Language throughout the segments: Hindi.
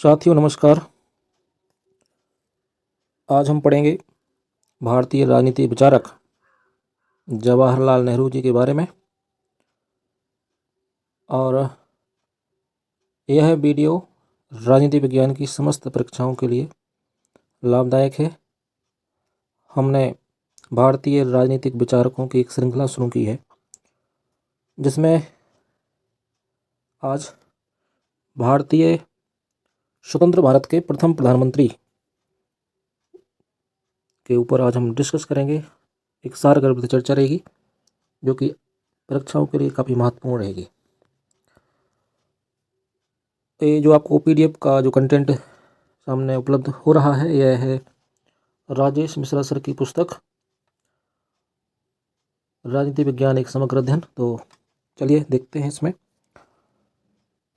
साथियों नमस्कार। आज हम पढ़ेंगे भारतीय राजनीति विचारक जवाहरलाल नेहरू जी के बारे में। और यह वीडियो राजनीति विज्ञान की समस्त परीक्षाओं के लिए लाभदायक है। हमने भारतीय राजनीतिक विचारकों की एक श्रृंखला शुरू की है, जिसमें आज भारतीय स्वतंत्र भारत के प्रथम प्रधानमंत्री के ऊपर आज हम डिस्कस करेंगे। एक सारगर्भित चर्चा रहेगी जो कि परीक्षाओं के लिए काफ़ी महत्वपूर्ण रहेगी। ये जो आपको पीडीएफ का जो कंटेंट सामने उपलब्ध हो रहा है, यह है राजेश मिश्रा सर की पुस्तक राजनीति विज्ञान एक समग्र अध्ययन। तो चलिए देखते हैं इसमें।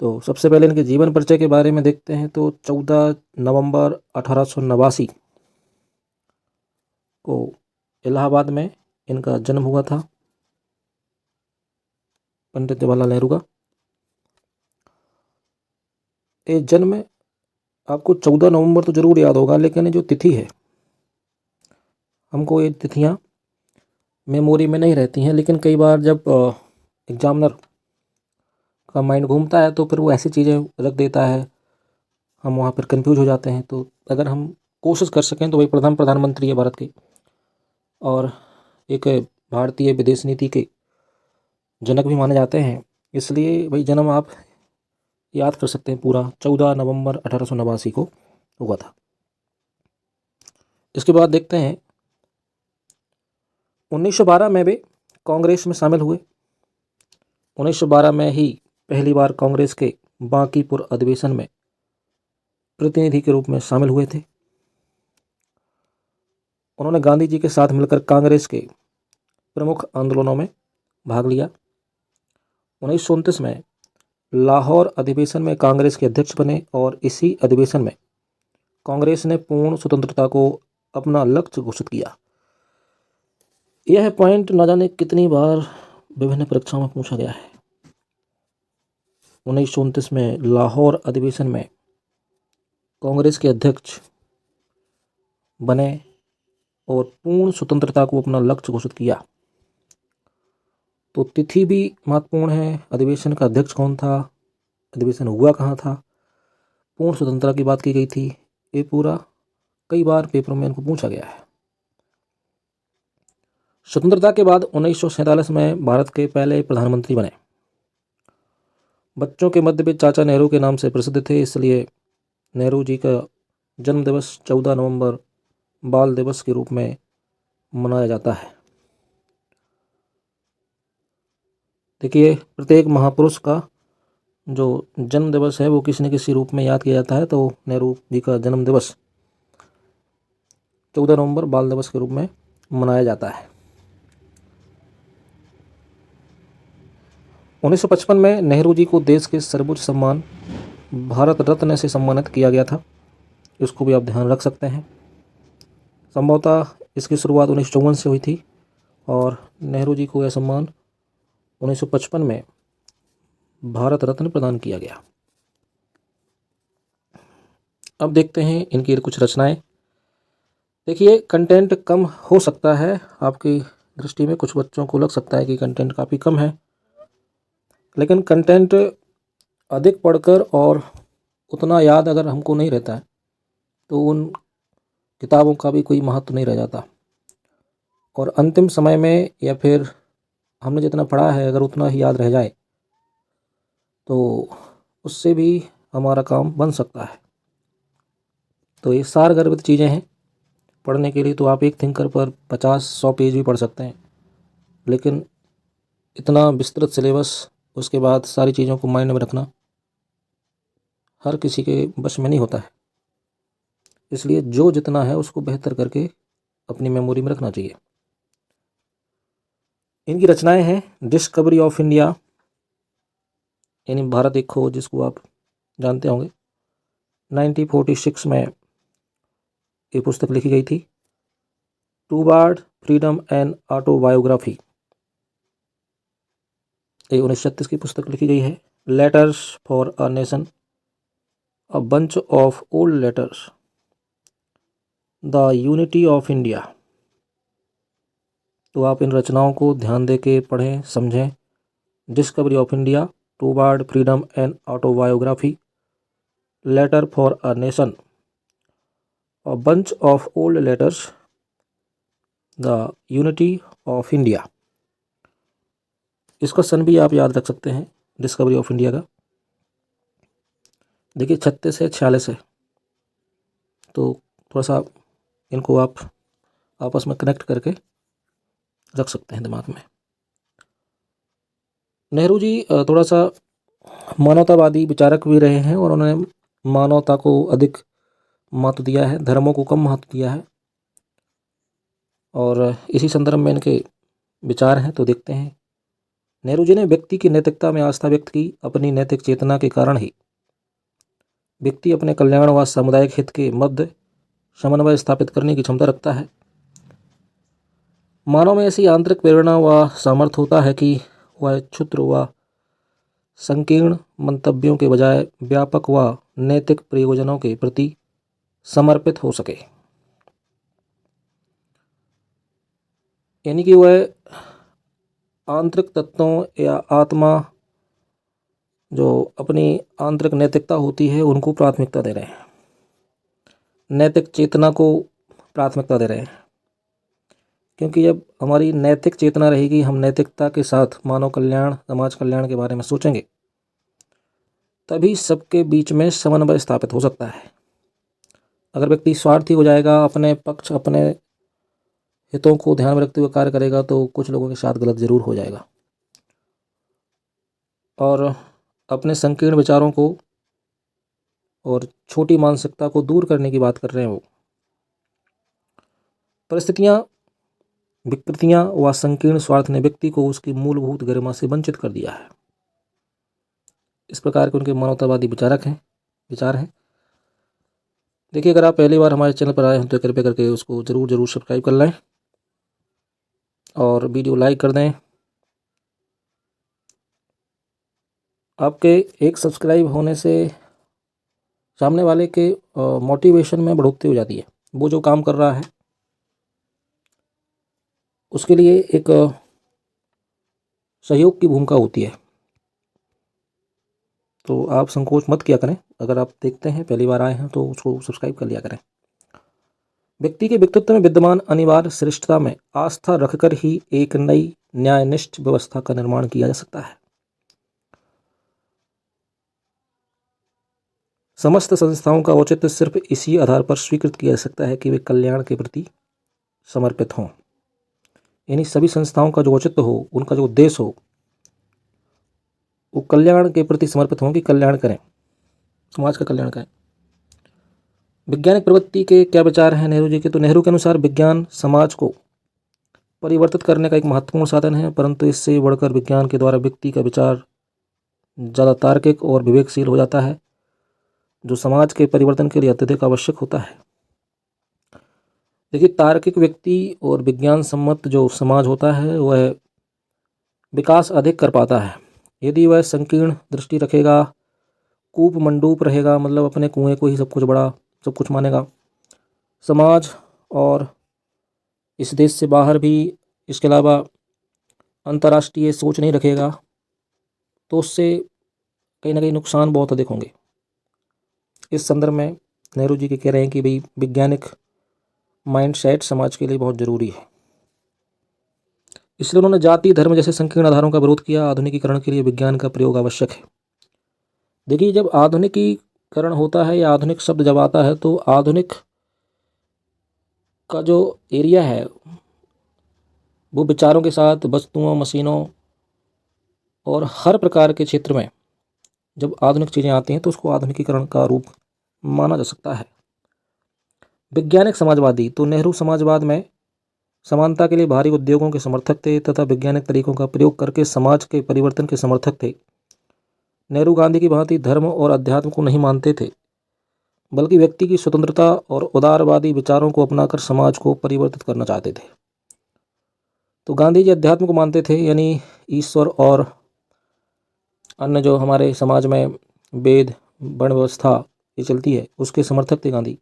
तो सबसे पहले इनके जीवन परिचय के बारे में देखते हैं। तो 14 नवंबर 1889 को इलाहाबाद में इनका जन्म हुआ था, पंडित जवाहरलाल नेहरू का। ये जन्म आपको 14 नवंबर तो ज़रूर याद होगा, लेकिन ये जो तिथि है, हमको ये तिथियां मेमोरी में नहीं रहती हैं। लेकिन कई बार जब एग्जामिनर का माइंड घूमता है तो फिर वो ऐसी चीज़ें रख देता है, हम वहाँ पर कंफ्यूज हो जाते हैं। तो अगर हम कोशिश कर सकें तो वही प्रधानमंत्री है भारत के, और एक भारतीय विदेश नीति के जनक भी माने जाते हैं। इसलिए भाई जन्म आप याद कर सकते हैं, पूरा 14 नवंबर 1889 को हुआ था। इसके बाद देखते हैं 1912 में वे कांग्रेस में शामिल हुए। 1912 में ही पहली बार कांग्रेस के बांकीपुर अधिवेशन में प्रतिनिधि के रूप में शामिल हुए थे। उन्होंने गांधी जी के साथ मिलकर कांग्रेस के प्रमुख आंदोलनों में भाग लिया। 1929 में लाहौर अधिवेशन में कांग्रेस के अध्यक्ष बने, और इसी अधिवेशन में कांग्रेस ने पूर्ण स्वतंत्रता को अपना लक्ष्य घोषित किया। यह पॉइंट न जाने कितनी बार विभिन्न परीक्षाओं में पूछा गया है। 1929 में लाहौर अधिवेशन में कांग्रेस के अध्यक्ष बने और पूर्ण स्वतंत्रता को अपना लक्ष्य घोषित किया। तो तिथि भी महत्वपूर्ण है, अधिवेशन का अध्यक्ष कौन था, अधिवेशन हुआ कहाँ था, पूर्ण स्वतंत्रता की बात की गई थी। ये पूरा कई बार पेपर में इनको पूछा गया है। स्वतंत्रता के बाद 1947 में भारत के पहले प्रधानमंत्री बने। बच्चों के मध्य में चाचा नेहरू के नाम से प्रसिद्ध थे, इसलिए नेहरू जी का जन्म दिवस 14 नवंबर बाल दिवस के रूप में मनाया जाता है। देखिए, प्रत्येक महापुरुष का जो जन्म दिवस है वो किसी न किसी रूप में याद किया जाता है। तो नेहरू जी का जन्म दिवस 14 नवंबर बाल दिवस के रूप में मनाया जाता है। 1955 में नेहरू जी को देश के सर्वोच्च सम्मान भारत रत्न से सम्मानित किया गया था। इसको भी आप ध्यान रख सकते हैं। संभवतः इसकी शुरुआत 1954 से हुई थी, और नेहरू जी को यह सम्मान 1955 में भारत रत्न प्रदान किया गया। अब देखते हैं इनकी कुछ रचनाएं। देखिए, कंटेंट कम हो सकता है आपकी दृष्टि में, कुछ बच्चों को लग सकता है कि कंटेंट काफ़ी कम है, लेकिन कंटेंट अधिक पढ़कर और उतना याद अगर हमको नहीं रहता है तो उन किताबों का भी कोई महत्व नहीं रह जाता। और अंतिम समय में या फिर हमने जितना पढ़ा है अगर उतना ही याद रह जाए तो उससे भी हमारा काम बन सकता है। तो ये सारगर्भित चीज़ें हैं पढ़ने के लिए। तो आप एक थिंकर पर 50-100 पेज भी पढ़ सकते हैं, लेकिन इतना विस्तृत सिलेबस, उसके बाद सारी चीज़ों को माइंड में रखना हर किसी के बस में नहीं होता है। इसलिए जो जितना है उसको बेहतर करके अपनी मेमोरी में रखना चाहिए। इनकी रचनाएं हैं डिस्कवरी ऑफ इंडिया, यानी भारत एक खोज, जिसको आप जानते होंगे। 1946 में ये पुस्तक लिखी गई थी। टूवर्ड फ्रीडम एंड ऑटोबायोग्राफी, ये 1936 की पुस्तक लिखी गई है। Letters for a Nation, A Bunch of Old Letters, The Unity of India. तो आप इन रचनाओं को ध्यान दे के पढ़ें, समझें। Discovery of India, Toward Freedom and Autobiography, Letter for a Nation, A Bunch of Old Letters, The Unity of India. इसका सन भी आप याद रख सकते हैं डिस्कवरी ऑफ इंडिया का। देखिए 36 है, 46 है, तो थोड़ा सा इनको आप आपस में कनेक्ट करके रख सकते हैं दिमाग में। नेहरू जी थोड़ा सा मानवतावादी विचारक भी रहे हैं और उन्होंने मानवता को अधिक महत्व दिया है, धर्मों को कम महत्व दिया है। और इसी संदर्भ में इनके विचार हैं, तो देखते हैं। नेहरू जी ने व्यक्ति की नैतिकता में आस्था व्यक्त की। अपनी नैतिक चेतना के कारण ही व्यक्ति अपने कल्याण व सामुदायिक हित के मध्य समन्वय स्थापित करने की क्षमता रखता है। मानव में ऐसी आंतरिक प्रेरणा व सामर्थ्य होता है कि वह क्षुद्र व संकीर्ण मंतव्यों के बजाय व्यापक व नैतिक प्रयोजनों के प्रति समर्पित हो सके। यानी कि वह आंतरिक तत्वों या आत्मा, जो अपनी आंतरिक नैतिकता होती है, उनको प्राथमिकता दे रहे हैं, नैतिक चेतना को प्राथमिकता दे रहे हैं। क्योंकि जब हमारी नैतिक चेतना रहेगी, हम नैतिकता के साथ मानव कल्याण, समाज कल्याण के बारे में सोचेंगे, तभी सबके बीच में समन्वय स्थापित हो सकता है। अगर व्यक्ति स्वार्थी हो जाएगा, अपने पक्ष, अपने हितों को ध्यान में रखते हुए कार्य करेगा, तो कुछ लोगों के साथ गलत जरूर हो जाएगा। और अपने संकीर्ण विचारों को और छोटी मानसिकता को दूर करने की बात कर रहे हैं वो। परिस्थितियां, विकृतियां व संकीर्ण स्वार्थ ने व्यक्ति को उसकी मूलभूत गरिमा से वंचित कर दिया है। इस प्रकार के उनके मानवतावादी विचार हैं। देखिए, अगर आप पहली बार हमारे चैनल पर आए हैं तो कृपया करके उसको जरूर सब्सक्राइब कर लें और वीडियो लाइक कर दें। आपके एक सब्सक्राइब होने से सामने वाले के मोटिवेशन में बढ़ोतरी हो जाती है। वो जो काम कर रहा है उसके लिए एक सहयोग की भूमिका होती है। तो आप संकोच मत किया करें। अगर आप देखते हैं, पहली बार आए हैं, तो उसको सब्सक्राइब कर लिया करें। व्यक्ति के व्यक्तित्व में विद्यमान अनिवार्य श्रेष्ठता में आस्था रखकर ही एक नई न्यायनिष्ठ व्यवस्था का निर्माण किया जा सकता है। समस्त संस्थाओं का औचित्य सिर्फ इसी आधार पर स्वीकृत किया जा सकता है कि वे कल्याण के प्रति समर्पित हों। यानी सभी संस्थाओं का जो औचित्य हो, उनका जो उद्देश्य हो, वो कल्याण के प्रति समर्पित हों, कि कल्याण करें, समाज का कल्याण करें। वैज्ञानिक प्रवृत्ति के क्या विचार हैं नेहरू जी के? तो नेहरू के अनुसार विज्ञान समाज को परिवर्तित करने का एक महत्वपूर्ण साधन है, परंतु इससे बढ़कर विज्ञान के द्वारा व्यक्ति का विचार ज़्यादा तार्किक और विवेकशील हो जाता है, जो समाज के परिवर्तन के लिए अत्यधिक आवश्यक होता है। देखिए, तार्किक व्यक्ति और विज्ञान सम्मत जो समाज होता है, वह विकास अधिक कर पाता है। यदि वह संकीर्ण दृष्टि रखेगा, कूप मंडूप रहेगा, मतलब अपने कुएं को ही सब कुछ बड़ा, सब कुछ मानेगा, समाज और इस देश से बाहर भी, इसके अलावा अंतर्राष्ट्रीय सोच नहीं रखेगा, तो उससे कहीं ना कहीं नुकसान बहुत अधिक होंगे। इस संदर्भ में नेहरू जी के कह रहे हैं कि भाई वैज्ञानिक माइंडसेट समाज के लिए बहुत ज़रूरी है। इसलिए उन्होंने जाति, धर्म जैसे संकीर्ण आधारों का विरोध किया। आधुनिकीकरण के लिए विज्ञान का प्रयोग आवश्यक है। देखिए, जब आधुनिकीकरण होता है या आधुनिक शब्द जब आता है, तो आधुनिक का जो एरिया है वो विचारों के साथ वस्तुओं, मशीनों और हर प्रकार के क्षेत्र में जब आधुनिक चीज़ें आती हैं, तो उसको आधुनिकीकरण का रूप माना जा सकता है। वैज्ञानिक समाजवादी, तो नेहरू समाजवाद में समानता के लिए भारी उद्योगों के समर्थक थे तथा वैज्ञानिक तरीकों का प्रयोग करके समाज के परिवर्तन के समर्थक थे। नेहरू गांधी की भांति धर्म और अध्यात्म को नहीं मानते थे, बल्कि व्यक्ति की स्वतंत्रता और उदारवादी विचारों को अपनाकर समाज को परिवर्तित करना चाहते थे। तो गांधी जी अध्यात्म को मानते थे, यानी ईश्वर और अन्य जो हमारे समाज में वेद, वर्ण व्यवस्था ये चलती है, उसके समर्थक थे गांधी।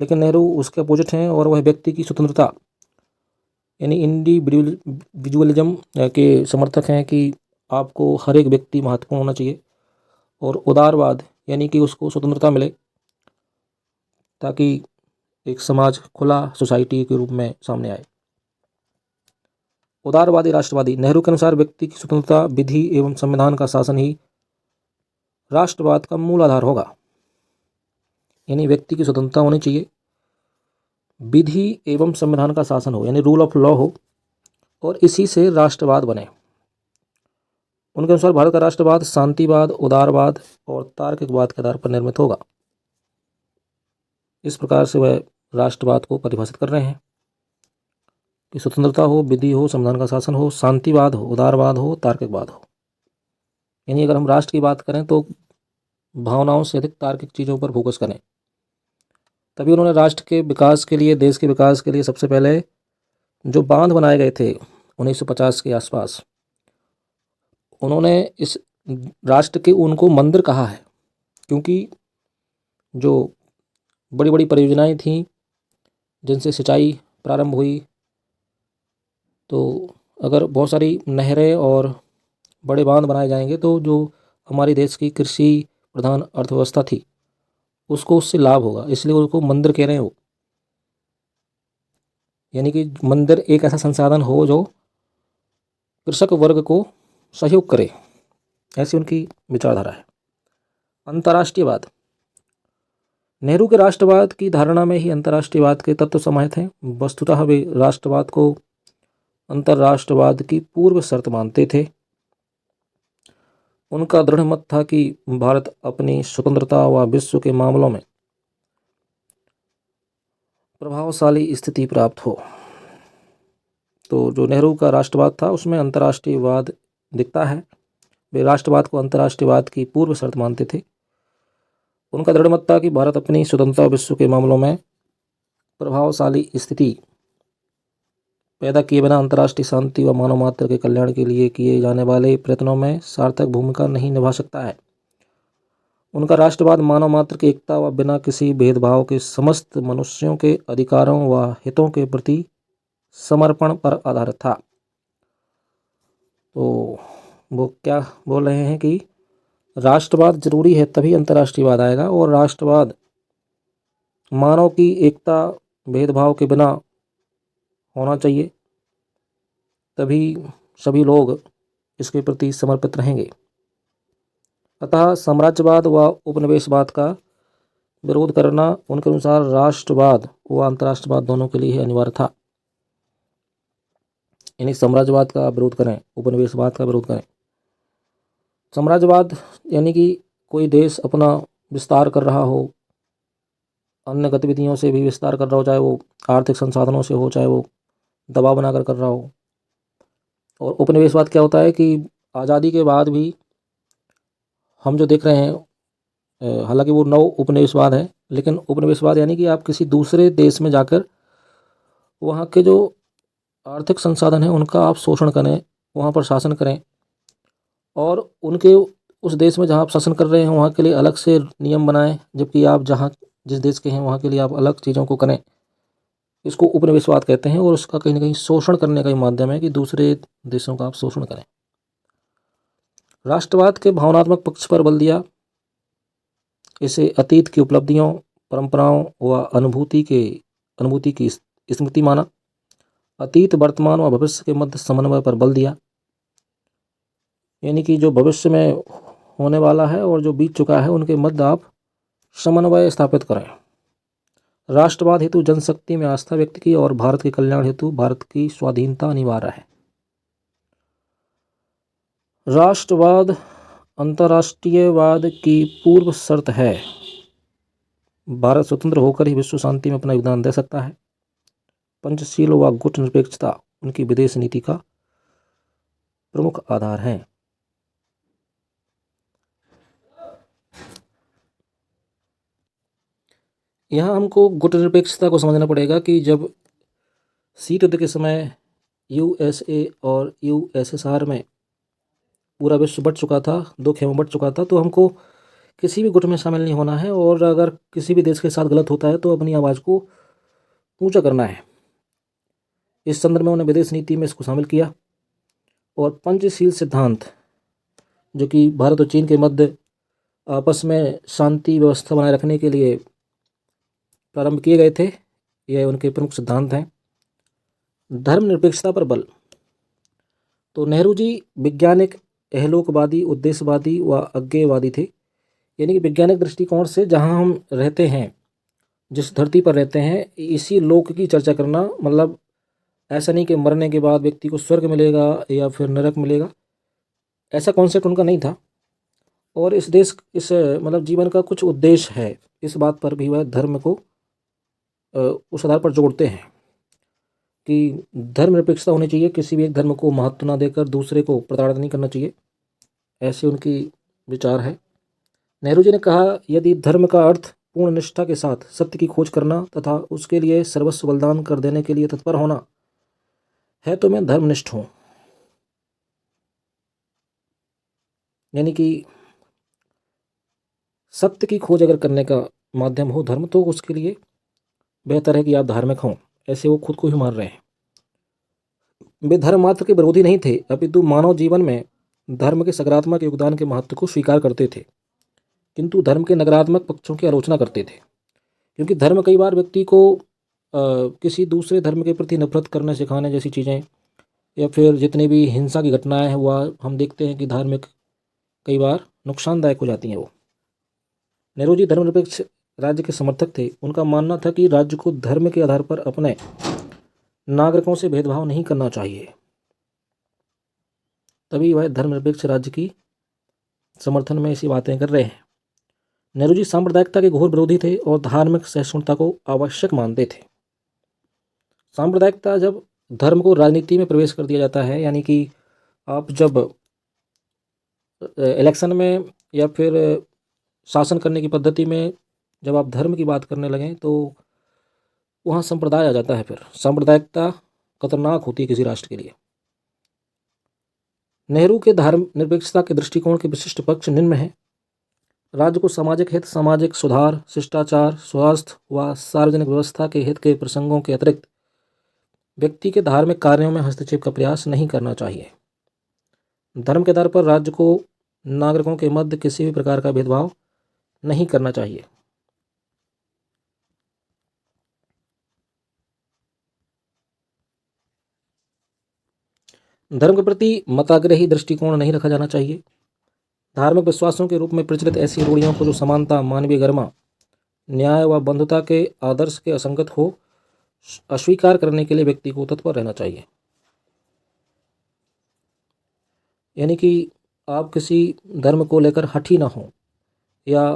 लेकिन नेहरू उसके अपोजिट हैं और वह व्यक्ति की स्वतंत्रता यानी इंडिविजुअलिज्म के समर्थक हैं कि आपको हर एक व्यक्ति महत्वपूर्ण होना चाहिए, और उदारवाद यानी कि उसको स्वतंत्रता मिले ताकि एक समाज खुला सोसाइटी के रूप में सामने आए। उदारवादी राष्ट्रवादी नेहरू के अनुसार व्यक्ति की स्वतंत्रता, विधि एवं संविधान का शासन ही राष्ट्रवाद का मूल आधार होगा। यानी व्यक्ति की स्वतंत्रता होनी चाहिए, विधि एवं संविधान का शासन हो यानी रूल ऑफ लॉ हो, और इसी से राष्ट्रवाद बने। उनके अनुसार भारत का राष्ट्रवाद शांतिवाद, उदारवाद और तार्किकवाद के आधार पर निर्मित होगा। इस प्रकार से वह राष्ट्रवाद को परिभाषित कर रहे हैं कि स्वतंत्रता हो, विधि हो, संविधान का शासन हो, शांतिवाद हो, उदारवाद हो, तार्किकवाद हो। यानी अगर हम राष्ट्र की बात करें तो भावनाओं से अधिक तार्किक चीज़ों पर फोकस करें। तभी उन्होंने राष्ट्र के विकास के लिए, देश के विकास के लिए सबसे पहले जो बांध बनाए गए थे 1950 के आसपास, उन्होंने इस राष्ट्र के उनको मंदिर कहा है, क्योंकि जो बड़ी बड़ी परियोजनाएं थीं जिनसे सिंचाई प्रारंभ हुई, तो अगर बहुत सारी नहरें और बड़े बांध बनाए जाएंगे तो जो हमारे देश की कृषि प्रधान अर्थव्यवस्था थी उसको उससे लाभ होगा, इसलिए उनको मंदिर कह रहे हो। यानी कि मंदिर एक ऐसा संसाधन हो जो कृषक वर्ग को सहयोग करे, ऐसी उनकी विचारधारा है। अंतर्राष्ट्रीयवाद नेहरू के राष्ट्रवाद की धारणा में ही अंतर्राष्ट्रीयवाद के तत्व समाहित हैं। वस्तुतः वे राष्ट्रवाद को अंतर्राष्ट्रवाद की पूर्व शर्त मानते थे। उनका दृढ़ मत था कि भारत अपनी स्वतंत्रता व विश्व के मामलों में प्रभावशाली स्थिति प्राप्त हो। तो जो नेहरू का राष्ट्रवाद था उसमें अंतर्राष्ट्रीयवाद दिखता है। वे राष्ट्रवाद को अंतर्राष्ट्रीयवाद की पूर्व शर्त मानते थे। उनका दृढ़ मत था कि भारत अपनी स्वतंत्रता विश्व के मामलों में प्रभावशाली स्थिति पैदा किए बिना अंतर्राष्ट्रीय शांति व मानव मात्र के कल्याण के लिए किए जाने वाले प्रयत्नों में सार्थक भूमिका नहीं निभा सकता है। उनका राष्ट्रवाद मानव मात्र की एकता व बिना किसी भेदभाव के समस्त मनुष्यों के अधिकारों व हितों के प्रति समर्पण पर आधारित था। तो वो क्या बोल रहे हैं कि राष्ट्रवाद जरूरी है तभी अंतर्राष्ट्रीयवाद आएगा, और राष्ट्रवाद मानव की एकता, भेदभाव के बिना होना चाहिए, तभी सभी लोग इसके प्रति समर्पित रहेंगे। अतः साम्राज्यवाद व उपनिवेशवाद का विरोध करना उनके अनुसार राष्ट्रवाद व अंतर्राष्ट्रवाद दोनों के लिए ही अनिवार्य था। यानी साम्राज्यवाद का विरोध करें, उपनिवेशवाद का विरोध करें। साम्राज्यवाद यानी कि कोई देश अपना विस्तार कर रहा हो, अन्य गतिविधियों से भी विस्तार कर रहा हो, चाहे वो आर्थिक संसाधनों से हो, चाहे वो दबाव बनाकर कर रहा हो। और उपनिवेशवाद क्या होता है कि आज़ादी के बाद भी हम जो देख रहे हैं, हालांकि वो नव उपनिवेशवाद है, लेकिन उपनिवेशवाद यानी कि आप किसी दूसरे देश में जाकर वहाँ के जो आर्थिक संसाधन हैं उनका आप शोषण करें, वहाँ पर शासन करें, और उनके उस देश में जहाँ आप शासन कर रहे हैं वहाँ के लिए अलग से नियम बनाएं, जबकि आप जहाँ जिस देश के हैं वहाँ के लिए आप अलग चीज़ों को करें। इसको उपनिवेशवाद कहते हैं, और उसका कहीं ना कहीं शोषण करने का ही माध्यम है कि दूसरे देशों का आप शोषण करें। राष्ट्रवाद के भावनात्मक पक्ष पर बल दिया। इसे अतीत की उपलब्धियों, परंपराओं व अनुभूति की स्मृति माना। अतीत, वर्तमान व भविष्य के मध्य समन्वय पर बल दिया। यानी कि जो भविष्य में होने वाला है और जो बीत चुका है उनके मध्य आप समन्वय स्थापित करें। राष्ट्रवाद हेतु जनशक्ति में आस्था व्यक्त की, और भारत के कल्याण हेतु भारत की स्वाधीनता अनिवार्य है। राष्ट्रवाद अंतर्राष्ट्रीयवाद की पूर्व शर्त है। भारत स्वतंत्र होकर ही विश्व शांति में अपना योगदान दे सकता है। पंचशील व गुट निरपेक्षता उनकी विदेश नीति का प्रमुख आधार है। यहाँ हमको गुट निरपेक्षता को समझना पड़ेगा कि जब शीत युद्ध के समय यूएसए और यूएसएसआर में पूरा विश्व बट चुका था, दो खेमों बट चुका था, तो हमको किसी भी गुट में शामिल नहीं होना है, और अगर किसी भी देश के साथ गलत होता है तो अपनी आवाज़ को ऊंचा करना है। इस संदर्भ में उन्होंने विदेश नीति में इसको शामिल किया। और पंचशील सिद्धांत, जो कि भारत और चीन के मध्य आपस में शांति व्यवस्था बनाए रखने के लिए प्रारंभ किए गए थे, यह उनके प्रमुख सिद्धांत हैं। धर्मनिरपेक्षता पर बल, तो नेहरू जी वैज्ञानिक, एहलोकवादी, उद्देश्यवादी व अज्ञेयवादी थे। यानी कि वैज्ञानिक दृष्टिकोण से जहाँ हम रहते हैं, जिस धरती पर रहते हैं, इसी लोक की चर्चा करना, मतलब ऐसा नहीं कि मरने के बाद व्यक्ति को स्वर्ग मिलेगा या फिर नरक मिलेगा, ऐसा कॉन्सेप्ट उनका नहीं था। और इस देश, इस मतलब जीवन का कुछ उद्देश्य है, इस बात पर भी वह धर्म को उस आधार पर जोड़ते हैं कि धर्मनिरपेक्षता होनी चाहिए, किसी भी एक धर्म को महत्व न देकर दूसरे को प्रताड़ित नहीं करना चाहिए, ऐसे उनकी विचार है। नेहरू जी ने कहा, यदि धर्म का अर्थ पूर्ण निष्ठा के साथ सत्य की खोज करना तथा उसके लिए सर्वस्व बलिदान कर देने के लिए तत्पर होना है तो मैं धर्मनिष्ठ हूँ। यानी कि सत्य की खोज अगर करने का माध्यम हो धर्म, तो उसके लिए बेहतर है कि आप धार्मिक हों, ऐसे वो खुद को ही मान रहे हैं। वे धर्म मात्र के विरोधी नहीं थे, अपितु मानव जीवन में धर्म के सकारात्मक योगदान के महत्व को स्वीकार करते थे, किंतु धर्म के नकारात्मक पक्षों की आलोचना करते थे। क्योंकि धर्म कई बार व्यक्ति को किसी दूसरे धर्म के प्रति नफरत करना सिखाने जैसी चीज़ें, या फिर जितनी भी हिंसा की घटनाएं हैं वह हम देखते हैं कि धार्मिक कई बार नुकसानदायक हो जाती हैं। वो नेहरू जी धर्मनिरपेक्ष राज्य के समर्थक थे। उनका मानना था कि राज्य को धर्म के आधार पर अपने नागरिकों से भेदभाव नहीं करना चाहिए, तभी वह धर्मनिरपेक्ष राज्य की समर्थन में ऐसी बातें कर रहे हैं। नेहरू जी सांप्रदायिकता के घोर विरोधी थे और धार्मिक सहिष्णुता को आवश्यक मानते थे। सांप्रदायिकता, जब धर्म को राजनीति में प्रवेश कर दिया जाता है, यानी कि आप जब इलेक्शन में या फिर शासन करने की पद्धति में जब आप धर्म की बात करने लगें तो वहाँ संप्रदाय आ जाता है। फिर सांप्रदायिकता खतरनाक होती है किसी राष्ट्र के लिए। नेहरू के धर्मनिरपेक्षता के दृष्टिकोण के विशिष्ट पक्ष निम्न हैं। राज्य को सामाजिक हित, सामाजिक सुधार, शिष्टाचार, स्वास्थ्य व सार्वजनिक व्यवस्था के हित के प्रसंगों के अतिरिक्त व्यक्ति के धार्मिक कार्यों में हस्तक्षेप का प्रयास नहीं करना चाहिए। धर्म के आधार पर राज्य को नागरिकों के मध्य किसी भी प्रकार का भेदभाव नहीं करना चाहिए। धर्म के प्रति मताग्रही दृष्टिकोण नहीं रखा जाना चाहिए। धार्मिक विश्वासों के रूप में प्रचलित ऐसी रूढ़ियों को, जो समानता, मानवीय गरिमा, न्याय व बंधुता के आदर्श के असंगत हो, अस्वीकार करने के लिए व्यक्ति को तत्पर रहना चाहिए। यानी कि आप किसी धर्म को लेकर हठी ना हो, या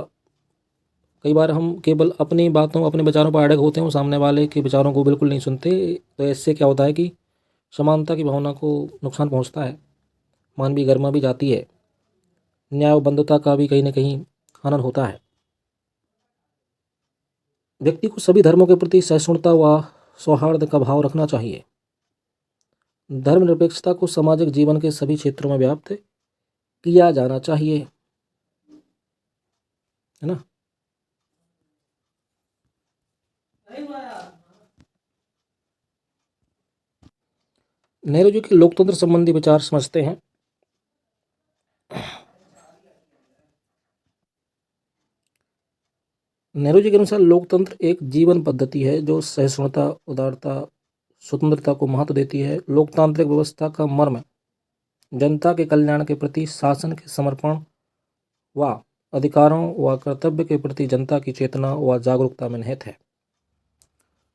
कई बार हम केवल अपनी बातों, अपने विचारों पर अड़ग होते हैं, सामने वाले के विचारों को बिल्कुल नहीं सुनते। तो इससे क्या होता है कि समानता की भावना को नुकसान पहुंचता है, मानवीय गरिमा भी जाती है, न्याय व बंधुता का भी कहीं ना कहीं हनन होता है। व्यक्ति को सभी धर्मों के प्रति सहिष्णुता व सौहार्द का भाव रखना चाहिए। धर्मनिरपेक्षता को सामाजिक जीवन के सभी क्षेत्रों में व्याप्त किया जाना चाहिए, है ना। नेहरू जी के लोकतंत्र संबंधी विचार समझते हैं। नेहरू जी के अनुसार लोकतंत्र एक जीवन पद्धति है जो सहिष्णुता, उदारता, स्वतंत्रता को महत्व देती है। लोकतांत्रिक व्यवस्था का मर्म जनता के कल्याण के प्रति शासन के समर्पण व अधिकारों व कर्तव्य के प्रति जनता की चेतना व जागरूकता में निहित है।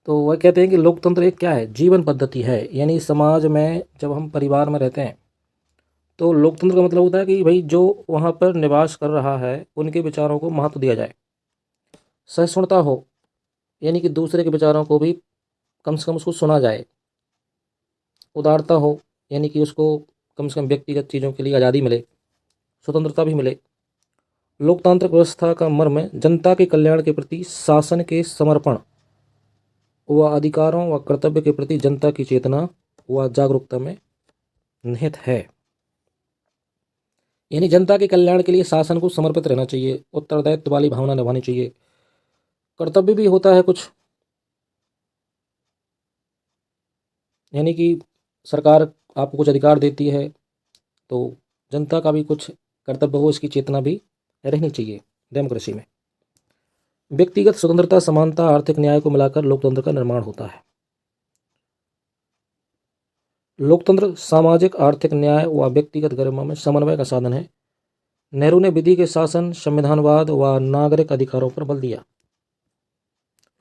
तो वह कहते हैं कि लोकतंत्र एक क्या है, जीवन पद्धति है। यानी समाज में जब हम परिवार में रहते हैं तो लोकतंत्र का मतलब होता है कि भाई जो वहाँ पर निवास कर रहा है उनके विचारों को महत्व दिया जाए। सहिष्णुता हो, यानी कि दूसरे के विचारों को भी कम से कम उसको सुना जाए। उदारता हो, यानी कि उसको कम से कम व्यक्तिगत चीज़ों के लिए आज़ादी मिले, स्वतंत्रता भी मिले। लोकतांत्रिक व्यवस्था का मर्म जनता के कल्याण के प्रति शासन के समर्पण व अधिकारों व कर्तव्य के प्रति जनता की चेतना व जागरूकता में निहित है। यानी जनता के कल्याण के लिए शासन को समर्पित रहना चाहिए, उत्तरदायित्व वाली भावना निभानी चाहिए, कर्तव्य भी होता है कुछ, यानी कि सरकार आपको कुछ अधिकार देती है तो जनता का भी कुछ कर्तव्य हो, इसकी चेतना भी रहनी चाहिए डेमोक्रेसी में। व्यक्तिगत स्वतंत्रता, समानता, आर्थिक न्याय को मिलाकर लोकतंत्र का निर्माण होता है। लोकतंत्र सामाजिक, आर्थिक न्याय व व्यक्तिगत गरिमा में समन्वय का साधन है। नेहरू ने विधि के शासन, संविधानवाद व नागरिक अधिकारों पर बल दिया।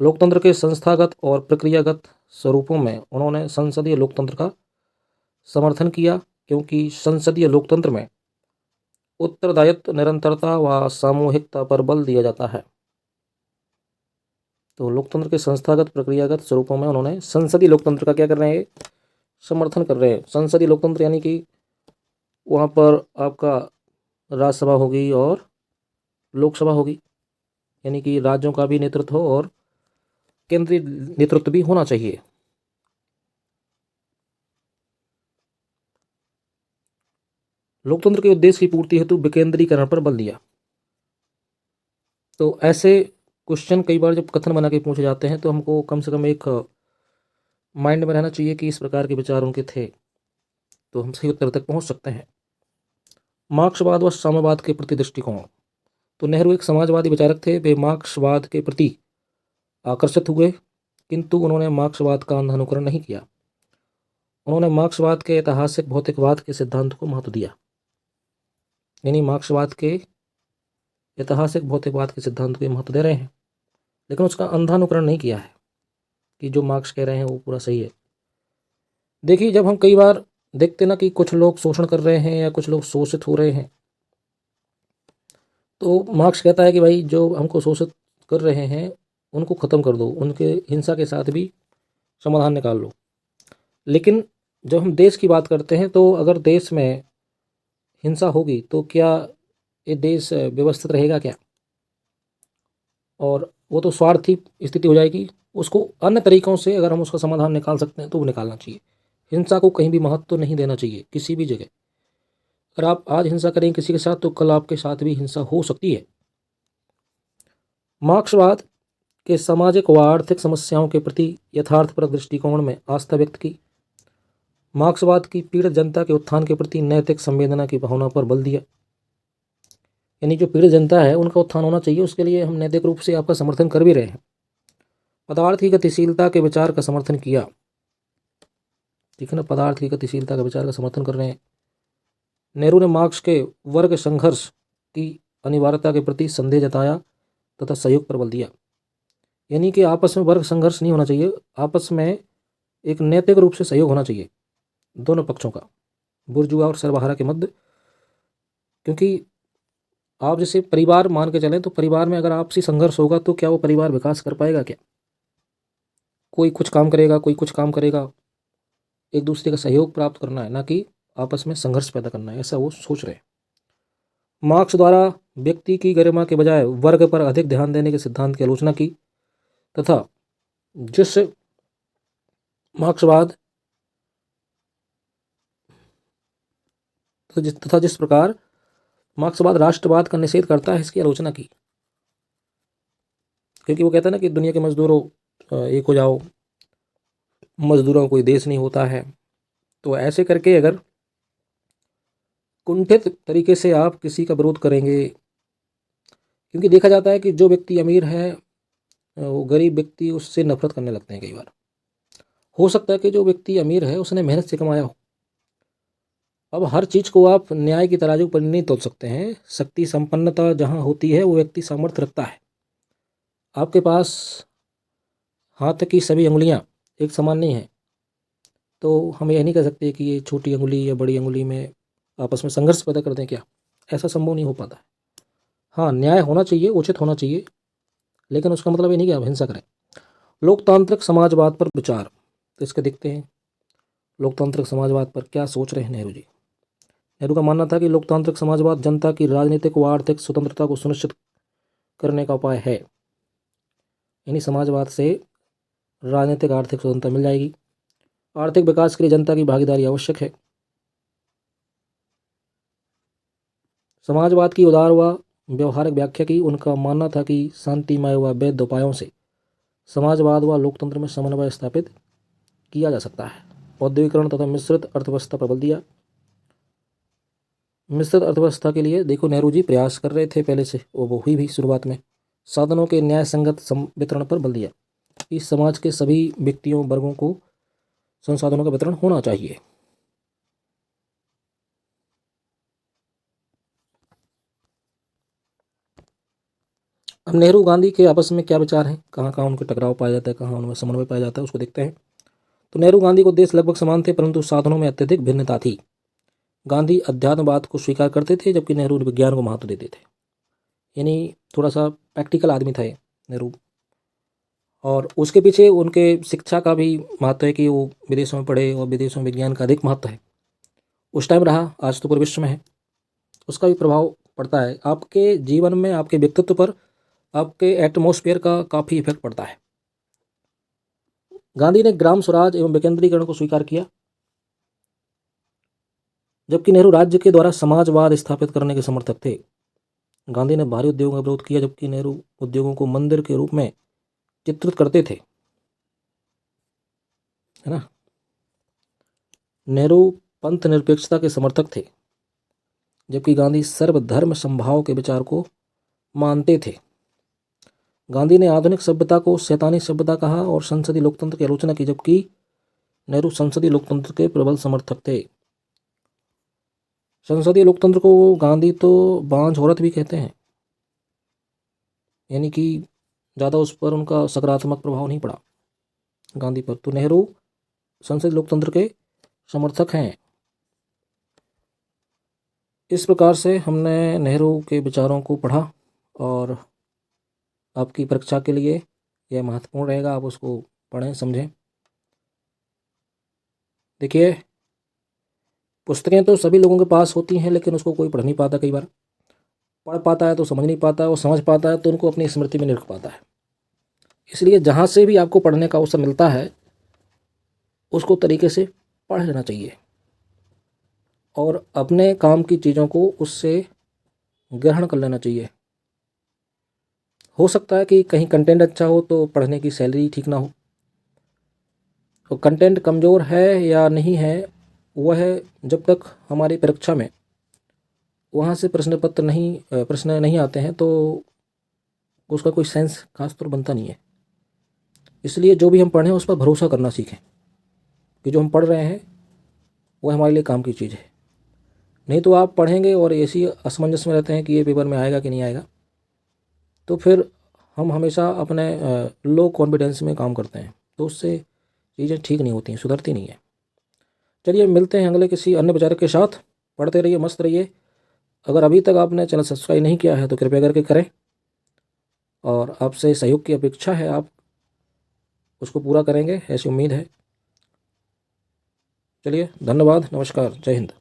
लोकतंत्र के संस्थागत और प्रक्रियागत स्वरूपों में उन्होंने संसदीय लोकतंत्र का समर्थन किया, क्योंकि संसदीय लोकतंत्र में उत्तरदायित्व, निरंतरता व सामूहिकता पर बल दिया जाता है। तो लोकतंत्र के संस्थागत, प्रक्रियागत स्वरूपों में उन्होंने संसदीय लोकतंत्र का क्या कर रहे हैं, समर्थन कर रहे हैं। संसदीय लोकतंत्र यानी कि वहाँ पर आपका राज्यसभा होगी और लोकसभा होगी, यानी कि राज्यों का भी नेतृत्व हो और केंद्रीय नेतृत्व भी होना चाहिए। लोकतंत्र के उद्देश्य की पूर्ति हेतु विकेंद्रीकरण पर बल दिया। तो ऐसे क्वेश्चन कई बार जब कथन बना के पूछे जाते हैं तो हमको कम से कम एक माइंड में रहना चाहिए कि इस प्रकार के विचार उनके थे, तो हम सही उत्तर तक पहुंच सकते हैं। मार्क्सवाद व साम्यवाद के प्रति दृष्टिकोण। तो नेहरू एक समाजवादी विचारक थे। वे मार्क्सवाद के प्रति आकर्षित हुए, किंतु उन्होंने मार्क्सवाद का अंधा अनुकरण नहीं किया। उन्होंने मार्क्सवाद के ऐतिहासिक भौतिकवाद के सिद्धांत को महत्व दिया, यानी मार्क्सवाद के ऐतिहासिक भौतिकवाद के सिद्धांत को महत्व दे रहे हैं, लेकिन उसका अंधा अनुकरण नहीं किया है कि जो मार्क्स कह रहे हैं वो पूरा सही है। देखिए, जब हम कई बार देखते ना कि कुछ लोग शोषण कर रहे हैं या कुछ लोग शोषित हो रहे हैं, तो मार्क्स कहता है कि भाई जो हमको शोषित कर रहे हैं उनको ख़त्म कर दो, उनके हिंसा के साथ भी समाधान निकाल लो। लेकिन जब हम देश की बात करते हैं तो अगर देश में हिंसा होगी तो क्या ये देश व्यवस्थित रहेगा क्या? और वो तो स्वार्थी स्थिति हो जाएगी। उसको अन्य तरीक़ों से अगर हम उसका समाधान निकाल सकते हैं तो वो निकालना चाहिए। हिंसा को कहीं भी महत्व तो नहीं देना चाहिए किसी भी जगह। अगर आप आज हिंसा करें किसी के साथ तो कल आपके साथ भी हिंसा हो सकती है। मार्क्सवाद के सामाजिक व आर्थिक समस्याओं के प्रति यथार्थपरक दृष्टिकोण में आस्था व्यक्त की। मार्क्सवाद की पीड़ित जनता के उत्थान के प्रति नैतिक संवेदना की भावना पर बल दिया, यानी जो पीड़ित जनता है उनका उत्थान होना चाहिए, उसके लिए हम नैतिक रूप से आपका समर्थन कर भी रहे हैं। पदार्थ की गतिशीलता के विचार का समर्थन किया, ठीक है ना, पदार्थ की गतिशीलता के विचार का समर्थन कर रहे हैं। नेहरू ने मार्क्स के वर्ग संघर्ष की अनिवार्यता के प्रति संदेह जताया तथा सहयोग पर बल दिया, यानी कि आपस में वर्ग संघर्ष नहीं होना चाहिए, आपस में एक नैतिक रूप से सहयोग होना चाहिए दोनों पक्षों का, बुर्जुआ और सर्वहारा के मध्य। क्योंकि आप जैसे परिवार मान के चलें तो परिवार में अगर आपसी संघर्ष होगा तो क्या वो परिवार विकास कर पाएगा क्या? कोई कुछ काम करेगा, कोई कुछ काम करेगा। एक दूसरे का सहयोग प्राप्त करना है, ना कि आपस में संघर्ष पैदा करना है, ऐसा वो सोच रहे हैं। मार्क्स द्वारा व्यक्ति की गरिमा के बजाय वर्ग पर अधिक ध्यान देने के सिद्धांत की आलोचना की तथा जिस प्रकार मार्क्सवाद राष्ट्रवाद का निषेध करता है इसकी आलोचना की। क्योंकि वो कहता है ना कि दुनिया के मजदूरों एक हो जाओ, मजदूरों का कोई देश नहीं होता है। तो ऐसे करके अगर कुंठित तरीके से आप किसी का विरोध करेंगे, क्योंकि देखा जाता है कि जो व्यक्ति अमीर है वो गरीब व्यक्ति उससे नफरत करने लगते हैं कई बार। हो सकता है कि जो व्यक्ति अमीर है उसने मेहनत से कमाया हो। अब हर चीज़ को आप न्याय की तराजू पर नहीं तोल सकते हैं। शक्ति संपन्नता जहाँ होती है वो व्यक्ति सामर्थ्य रखता है। आपके पास हाथ की सभी अंगुलियाँ एक समान नहीं है, तो हम यह नहीं कह सकते कि ये छोटी अंगुली या बड़ी अंगुली में आपस में संघर्ष पैदा कर दें, क्या ऐसा संभव नहीं हो पाता है। हाँ, न्याय होना चाहिए, उचित होना चाहिए, लेकिन उसका मतलब ये नहीं कि आप हिंसा करें। लोकतांत्रिक समाजवाद पर विचार, तो इसके देखते हैं लोकतांत्रिक समाजवाद पर क्या सोच रहे हैं नेहरू जी। नेहरू का मानना था कि लोकतांत्रिक समाजवाद जनता की राजनीतिक व आर्थिक स्वतंत्रता को सुनिश्चित करने का उपाय है, यानी समाजवाद से राजनीतिक आर्थिक स्वतंत्रता मिल जाएगी। आर्थिक विकास के लिए जनता की भागीदारी आवश्यक है। समाजवाद की उदार व व्यवहारिक व्याख्या की। उनका मानना था कि शांतिमय व वैध उपायों से समाजवाद व लोकतंत्र में समन्वय स्थापित किया जा सकता है। औद्योगिकरण तथा मिश्रित अर्थव्यवस्था प्रबल दिया। मिश्रित अर्थव्यवस्था के लिए देखो नेहरू जी प्रयास कर रहे थे पहले से, वो हुई भी शुरुआत में। साधनों के न्याय संगत वितरण पर बल दिया। इस समाज के सभी व्यक्तियों वर्गों को संसाधनों का वितरण होना चाहिए। अब नेहरू गांधी के आपस में क्या विचार हैं, कहाँ कहाँ उनके टकराव पाया जाता है, कहाँ उनमें समन्वय पाया जाता है, उसको देखते हैं। तो नेहरू गांधी को देश लगभग समान थे, परंतु साधनों में अत्यधिक भिन्नता थी। गांधी अध्यात्मवाद को स्वीकार करते थे, जबकि नेहरू विज्ञान को महत्व देते थे। यानी थोड़ा सा प्रैक्टिकल आदमी था नेहरू। और उसके पीछे उनके शिक्षा का भी महत्व है कि वो विदेशों में पढ़े और विदेशों में विज्ञान का अधिक महत्व है। उस टाइम रहा, आज तो पूरे विश्व में है। उसका भी प्रभाव पड़ता है आपके जीवन में, आपके व्यक्तित्व पर, आपके एटमॉस्फेयर का काफ़ी इफेक्ट पड़ता है। गांधी ने ग्राम स्वराज एवं विकेंद्रीकरण को स्वीकार किया, जबकि नेहरू राज्य के द्वारा समाजवाद स्थापित करने के समर्थक थे। गांधी ने भारी उद्योगों का विरोध किया, जबकि नेहरू उद्योगों को मंदिर के रूप में चित्रित करते थे, है ना। नेहरू पंथ निरपेक्षता के समर्थक थे, जबकि गांधी सर्वधर्म समभाव के विचार को मानते थे। गांधी ने आधुनिक सभ्यता को शैतानी सभ्यता कहा और संसदीय लोकतंत्र की आलोचना की, जबकि नेहरू संसदीय लोकतंत्र के प्रबल समर्थक थे। संसदीय लोकतंत्र को गांधी तो बांझ औरत भी कहते हैं, यानी कि ज़्यादा उस पर उनका सकारात्मक प्रभाव नहीं पड़ा गांधी पर। तो नेहरू संसदीय लोकतंत्र के समर्थक हैं। इस प्रकार से हमने नेहरू के विचारों को पढ़ा और आपकी परीक्षा के लिए यह महत्वपूर्ण रहेगा, आप उसको पढ़ें, समझें। देखिए, पुस्तकें तो सभी लोगों के पास होती हैं, लेकिन उसको कोई पढ़ नहीं पाता। कई बार पढ़ पाता है तो समझ नहीं पाता है, और समझ पाता है तो उनको अपनी स्मृति में नहीं रख पाता है। इसलिए जहाँ से भी आपको पढ़ने का अवसर मिलता है उसको तरीके से पढ़ लेना चाहिए और अपने काम की चीज़ों को उससे ग्रहण कर लेना चाहिए। हो सकता है कि कहीं कंटेंट अच्छा हो तो पढ़ने की सैलरी ठीक ना हो, और कंटेंट कमज़ोर है या नहीं है वह जब तक हमारी परीक्षा में वहाँ से प्रश्न नहीं आते हैं तो उसका कोई सेंस खास तौर बनता नहीं है। इसलिए जो भी हम पढ़ें उस पर भरोसा करना सीखें कि जो हम पढ़ रहे हैं वह हमारे लिए काम की चीज़ है। नहीं तो आप पढ़ेंगे और ऐसी असमंजस में रहते हैं कि ये पेपर में आएगा कि नहीं आएगा, तो फिर हम हमेशा अपने लो कॉन्फिडेंस में काम करते हैं, तो उससे चीज़ें ठीक नहीं होती हैं, सुधरती नहीं है। चलिए मिलते हैं अगले किसी अन्य विचारक के साथ। पढ़ते रहिए, मस्त रहिए। अगर अभी तक आपने चैनल सब्सक्राइब नहीं किया है तो कृपया करके करें, और आपसे सहयोग की अपेक्षा है, आप उसको पूरा करेंगे ऐसी उम्मीद है। चलिए, धन्यवाद, नमस्कार, जय हिंद।